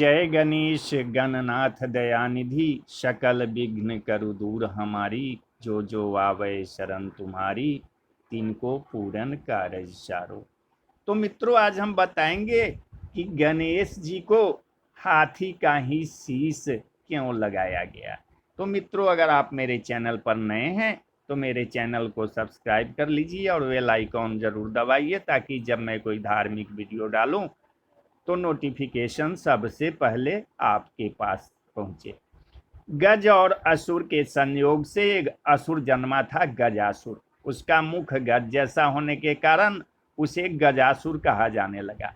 जय गणेश गणनाथ दयानिधि, सकल विघ्न करु दूर हमारी। जो जो आवे शरण तुम्हारी, तिनको पूरन कारज सारो। तो मित्रों, आज हम बताएंगे कि गणेश जी को हाथी का ही शीश क्यों लगाया गया। तो मित्रों, अगर आप मेरे चैनल पर नए हैं तो मेरे चैनल को सब्सक्राइब कर लीजिए और बेल आइकॉन जरूर दबाइए, ताकि जब मैं कोई धार्मिक वीडियो डालूं तो नोटिफिकेशन सबसे पहले आपके पास पहुंचे। गज और असुर के संयोग से एक असुर जन्मा था, गजासुर। उसका मुख गज जैसा होने के कारण उसे गजासुर कहा जाने लगा।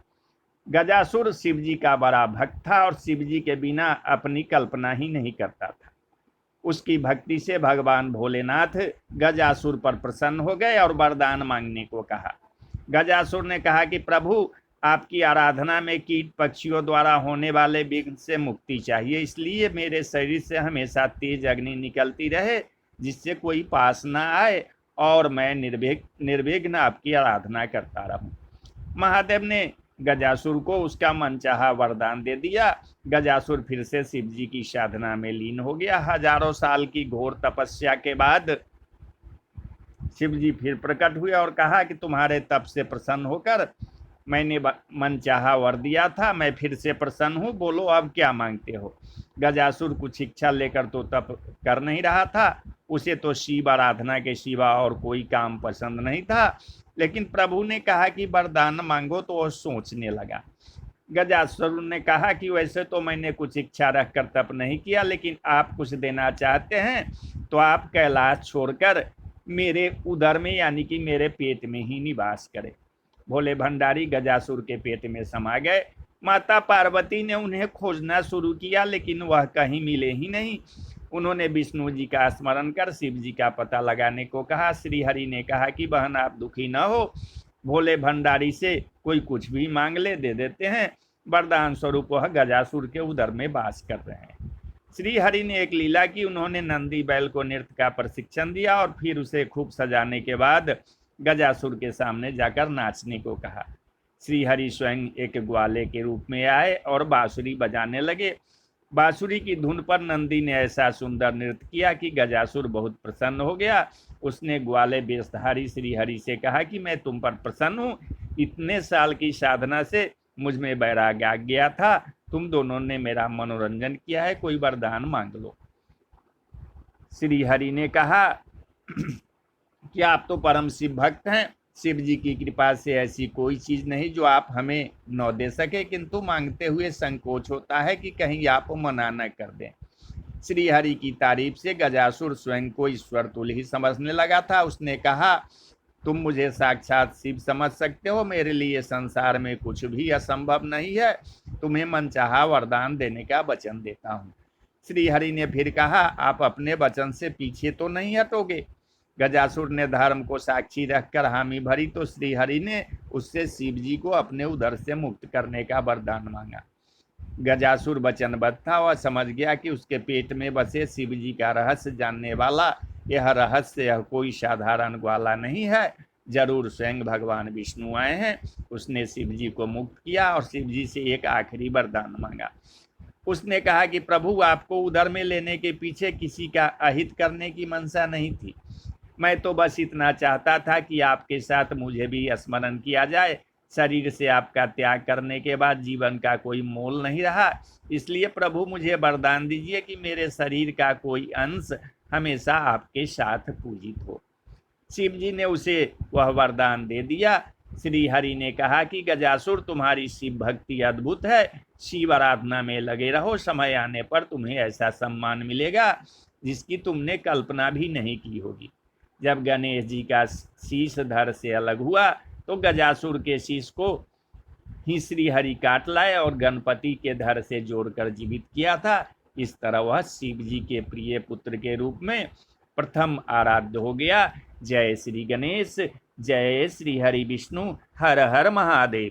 गजासुर शिव जी का बड़ा भक्त था और शिव जी के बिना अपनी कल्पना ही नहीं करता था। उसकी भक्ति से भगवान भोलेनाथ गजासुर पर प्रसन्न हो गए और वरदान मांगने को कहा। गजासुर ने कहा कि प्रभु, आपकी आराधना में कीट पक्षियों द्वारा होने वाले विघ्न से मुक्ति चाहिए, इसलिए मेरे शरीर से हमेशा तेज अग्नि निकलती रहे, जिससे कोई पास ना आए और मैं निर्विघ्न आपकी आराधना करता रहूं। महादेव ने गजासुर को उसका मनचाहा वरदान दे दिया। गजासुर फिर से शिव जी की साधना में लीन हो गया। हजारों साल की घोर तपस्या के बाद शिव जी फिर प्रकट हुए और कहा कि तुम्हारे तप से प्रसन्न होकर मैंने मनचाहा वर दिया था, मैं फिर से प्रसन्न हूँ, बोलो अब क्या मांगते हो। गजासुर कुछ इच्छा लेकर तो तप कर नहीं रहा था, उसे तो शिव आराधना के सिवा और कोई काम पसंद नहीं था। लेकिन प्रभु ने कहा कि वरदान मांगो, तो वह सोचने लगा। गजासुर ने कहा कि वैसे तो मैंने कुछ इच्छा रखकर तप नहीं किया, लेकिन आप कुछ देना चाहते हैं तो आप कैलाश छोड़कर मेरे उदर में यानी कि मेरे पेट में ही निवास करें। भोले भंडारी गजासुर के पेट में समा गए। माता पार्वती ने उन्हें खोजना शुरू किया, लेकिन वह कहीं मिले ही नहीं। उन्होंने विष्णु जी का स्मरण कर शिव जी का पता लगाने को कहा। श्री हरि ने कहा कि बहन, आप दुखी न हो, भोले भंडारी से कोई कुछ भी मांग ले, दे देते हैं। वरदान स्वरूप वह गजासुर के उदर में वास कर रहे हैं। श्री हरि ने एक लीला की, उन्होंने नंदी बैल को नृत्य का प्रशिक्षण दिया और फिर उसे खूब सजाने के बाद गजासुर के सामने जाकर नाचने को कहा। श्री हरि स्वयं एक ग्वाले के रूप में आए और बांसुरी बजाने लगे। बांसुरी की धुन पर नंदी ने ऐसा सुंदर नृत्य किया कि गजासुर बहुत प्रसन्न हो गया। उसने ग्वाले वेशधारी श्री हरि से कहा कि मैं तुम पर प्रसन्न हूँ, इतने साल की साधना से मुझ में वैराग्य आ गया था, तुम दोनों ने मेरा मनोरंजन किया है, कोई वरदान मांग लो। श्री हरि ने कहा कि आप तो परम शिव भक्त हैं, शिव जी की कृपा से ऐसी कोई चीज नहीं जो आप हमें न दे सके, किंतु मांगते हुए संकोच होता है कि कहीं आप मना न कर दें। श्री हरि की तारीफ से गजासुर स्वयं को ईश्वर तुल्य ही समझने लगा था। उसने कहा, तुम मुझे साक्षात शिव समझ सकते हो, मेरे लिए संसार में कुछ भी असंभव नहीं है, तुम्हें मनचाहा वरदान देने का वचन देता हूँ। श्री हरि ने फिर कहा, आप अपने वचन से पीछे तो नहीं हटोगे। गजासुर ने धर्म को साक्षी रखकर हामी भरी तो श्री हरि ने उससे शिव जी को अपने उदर से मुक्त करने का वरदान मांगा। गजासुर वचनबद्ध था, वह समझ गया कि उसके पेट में बसे शिव जी का रहस्य जानने वाला यह रहस्य यह कोई साधारण ग्वाला नहीं है, जरूर स्वयं भगवान विष्णु आए हैं। उसने शिव जी को मुक्त किया और शिव जी से एक आखिरी वरदान मांगा। उसने कहा कि प्रभु, आपको उदर में लेने के पीछे किसी का अहित करने की मंशा नहीं थी, मैं तो बस इतना चाहता था कि आपके साथ मुझे भी स्मरण किया जाए। शरीर से आपका त्याग करने के बाद जीवन का कोई मोल नहीं रहा, इसलिए प्रभु मुझे वरदान दीजिए कि मेरे शरीर का कोई अंश हमेशा आपके साथ पूजित हो। शिव जी ने उसे वह वरदान दे दिया। श्री हरि ने कहा कि गजासुर, तुम्हारी शिव भक्ति अद्भुत है, शिव आराधना में लगे रहो, समय आने पर तुम्हें ऐसा सम्मान मिलेगा जिसकी तुमने कल्पना भी नहीं की होगी। जब गणेश जी का शीश धड़ से अलग हुआ तो गजासुर के शीश को ही श्री हरि काट लाए और गणपति के धड़ से जोड़कर जीवित किया था। इस तरह वह शिव जी के प्रिय पुत्र के रूप में प्रथम आराध्य हो गया। जय श्री गणेश, जय श्री हरि विष्णु, हर हर महादेव।